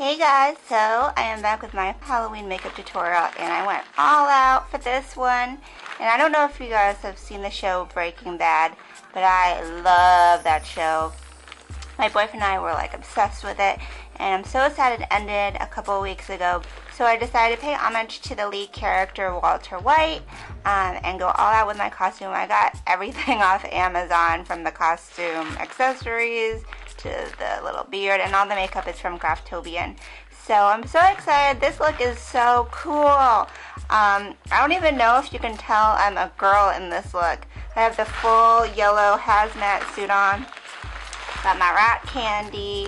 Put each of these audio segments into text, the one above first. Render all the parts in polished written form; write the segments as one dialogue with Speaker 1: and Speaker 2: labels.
Speaker 1: Hey guys, so I am back with my Halloween makeup tutorial and I went all out for this one. And I don't know if you guys have seen the show Breaking Bad, but I love that show. My boyfriend and I were like obsessed with it, and I'm so sad it ended a couple of weeks ago. So I decided to pay homage to the lead character, Walter White, and go all out with my costume. I got everything off Amazon, from the costume accessories to the little beard, and all the makeup is from Graftobian. So I'm so excited. This look is so cool. I don't even know if you can tell I'm a girl in this look. I have the full yellow hazmat suit on. Got my rat candy.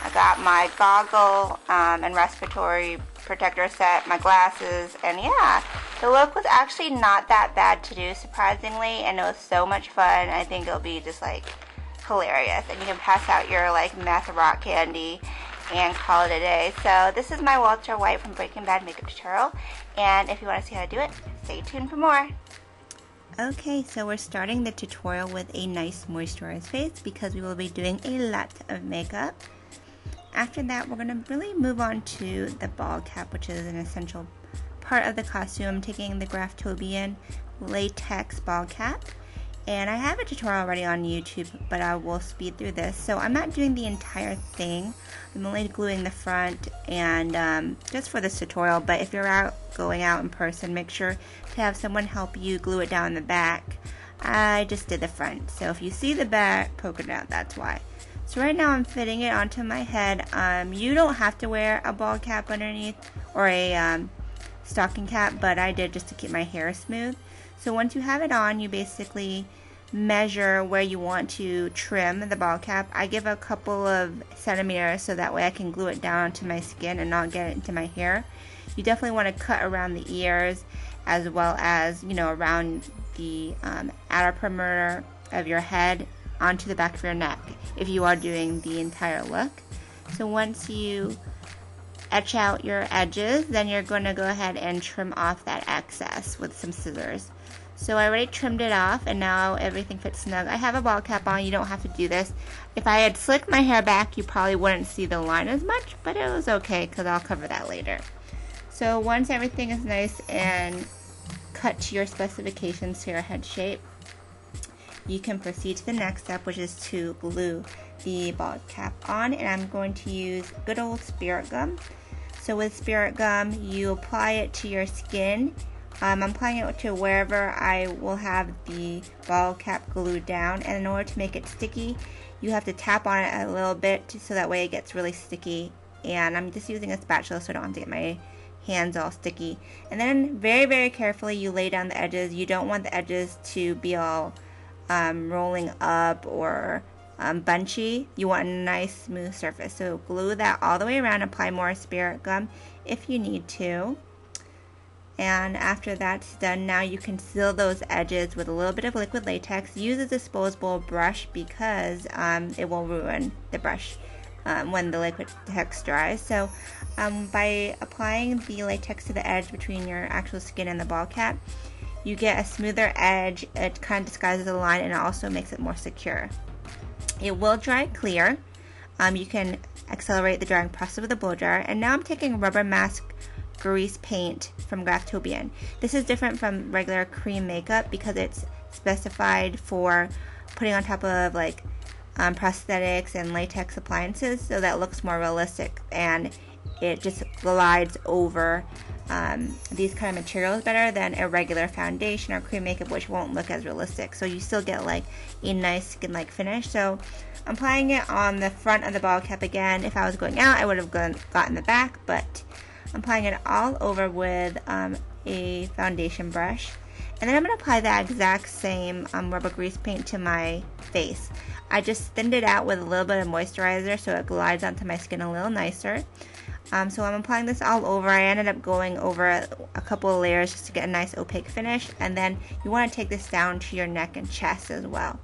Speaker 1: I got my goggle and respiratory protector set, my glasses, and yeah, the look was actually not that bad to do, surprisingly, and it was so much fun. I think it'll be just like hilarious, and you can pass out your like meth rock candy and call it a day. So this is my Walter White from Breaking Bad makeup tutorial, and if you want to see how to do it, stay tuned for more. Okay, so we're starting the tutorial with a nice moisturized face because we will be doing a lot of makeup. After that, we're going to really move on to the ball cap, which is an essential part of the costume. I'm taking the Graftobian latex ball cap, and I have a tutorial already on YouTube, but I will speed through this. So I'm not doing the entire thing. I'm only gluing the front and just for this tutorial, but if you're going out in person, make sure to have someone help you glue it down the back. I just did the front, so if you see the back poke it out, that's why. So right now I'm fitting it onto my head. You don't have to wear a ball cap underneath or a stocking cap, but I did just to keep my hair smooth. So once you have it on, you basically measure where you want to trim the ball cap. I give a couple of centimeters so that way I can glue it down to my skin and not get it into my hair. You definitely want to cut around the ears as well as, you know, around the outer perimeter of your head onto the back of your neck if you are doing the entire look. So once you etch out your edges, then you're going to go ahead and trim off that excess with some scissors. So I already trimmed it off and now everything fits snug. I have a ball cap on. You don't have to do this. If I had slicked my hair back, you probably wouldn't see the line as much, but it was okay because I'll cover that later. So once everything is nice and cut to your specifications to your head shape, you can proceed to the next step, which is to glue the ball cap on, and I'm going to use good old spirit gum. So with spirit gum, you apply it to your skin. I'm applying it to wherever I will have the ball cap glued down, and in order to make it sticky, you have to tap on it a little bit so that way it gets really sticky. And I'm just using a spatula so I don't have to get my hands all sticky. And then very, very carefully you lay down the edges. You don't want the edges to be all rolling up or bunchy. You want a nice smooth surface, so glue that all the way around. Apply more spirit gum if you need to, and after that's done, now you can seal those edges with a little bit of liquid latex. Use a disposable brush because it will ruin the brush when the liquid latex dries. So by applying the latex to the edge between your actual skin and the ball cap, you get a smoother edge. It kind of disguises the line and it also makes it more secure. It will dry clear. You can accelerate the drying process with a blow dryer. And now I'm taking rubber mask grease paint from Graftobian. This is different from regular cream makeup because it's specified for putting on top of like prosthetics and latex appliances, so that looks more realistic and it just glides over these kind of materials better than a regular foundation or cream makeup, which won't look as realistic. So you still get like a nice skin-like finish. So I'm applying it on the front of the ball cap again. If I was going out, I would have gotten the back, but I'm applying it all over with a foundation brush. And then I'm going to apply that exact same rubber grease paint to my face. I just thinned it out with a little bit of moisturizer so it glides onto my skin a little nicer. So I'm applying this all over. I ended up going over a couple of layers just to get a nice opaque finish, and then you want to take this down to your neck and chest as well.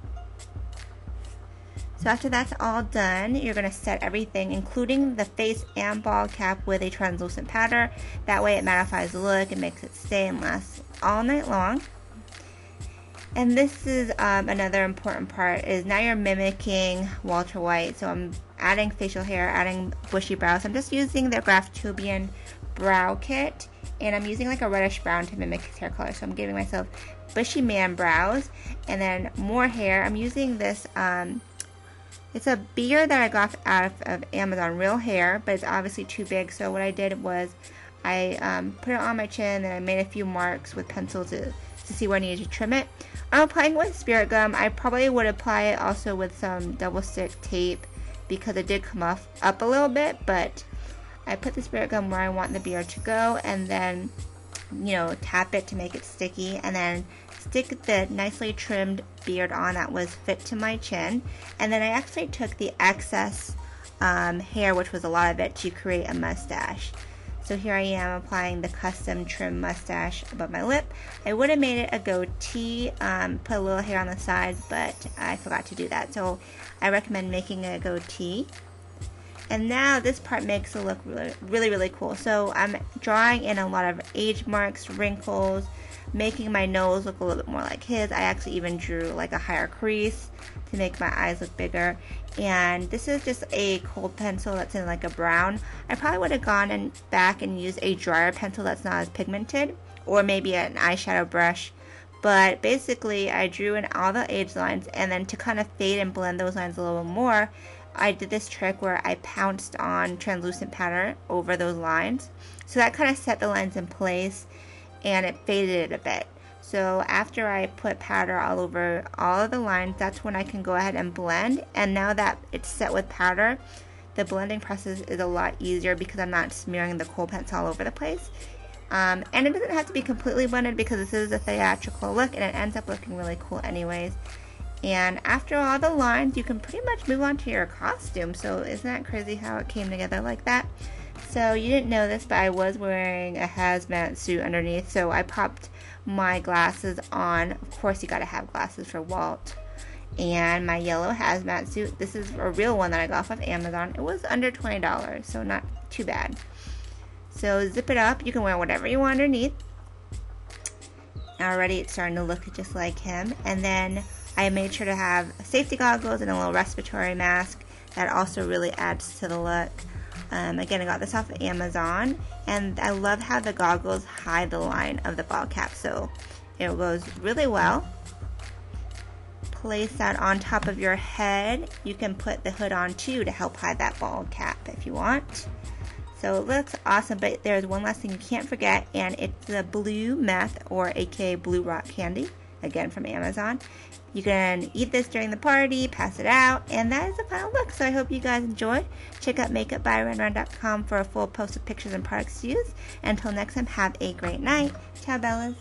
Speaker 1: So after that's all done, you're going to set everything, including the face and ball cap, with a translucent powder. That way it mattifies the look and makes it stay and last all night long. And this is another important part, is now you're mimicking Walter White. So I'm adding facial hair, adding bushy brows. I'm just using the Graftobian brow kit, and I'm using like a reddish brown to mimic his hair color. So I'm giving myself bushy man brows, and then more hair. I'm using this, it's a beard that I got out of Amazon, real hair, but it's obviously too big. So what I did was I put it on my chin, and I made a few marks with pencil to see where I needed to trim it. I'm applying with spirit gum. I probably would apply it also with some double stick tape because it did come up a little bit, but I put the spirit gum where I want the beard to go, and then, you know, tap it to make it sticky, and then stick the nicely trimmed beard on that was fit to my chin. And then I actually took the excess hair, which was a lot of it, to create a mustache. So here I am applying the custom trim mustache above my lip. I would have made it a goatee, put a little hair on the sides, but I forgot to do that. So I recommend making a goatee. And now this part makes it look really cool. So I'm drawing in a lot of age marks, wrinkles, making my nose look a little bit more like his. I actually even drew like a higher crease to make my eyes look bigger. And this is just a cold pencil that's in like a brown. I probably would have gone back and used a drier pencil that's not as pigmented, or maybe an eyeshadow brush. But basically I drew in all the age lines, and then to kind of fade and blend those lines a little more, I did this trick where I pounced on translucent powder over those lines. So that kind of set the lines in place, and it faded it a bit. So after I put powder all over all of the lines, that's when I can go ahead and blend. And now that it's set with powder, the blending process is a lot easier because I'm not smearing the kohl pencil all over the place. And it doesn't have to be completely blended because this is a theatrical look, and it ends up looking really cool anyways. And after all the lines, you can pretty much move on to your costume. So isn't that crazy how it came together like that? So you didn't know this, but I was wearing a hazmat suit underneath. So I popped my glasses on. Of course, you gotta have glasses for Walt. And my yellow hazmat suit. This is a real one that I got off of Amazon. It was under $20, so not too bad. So zip it up. You can wear whatever you want underneath. Already it's starting to look just like him. And then I made sure to have safety goggles and a little respiratory mask. That also really adds to the look. Again, I got this off of Amazon, and I love how the goggles hide the line of the ball cap, so it goes really well. Place that on top of your head. You can put the hood on too to help hide that ball cap if you want. So it looks awesome, but there's one last thing you can't forget, and it's the blue meth, or aka blue rock candy, again from Amazon. You can eat this during the party, pass it out, and that is the final look. So I hope you guys enjoyed. Check out makeupbyrenron.com for a full post of pictures and products to use. Until next time, have a great night. Ciao, Bellas.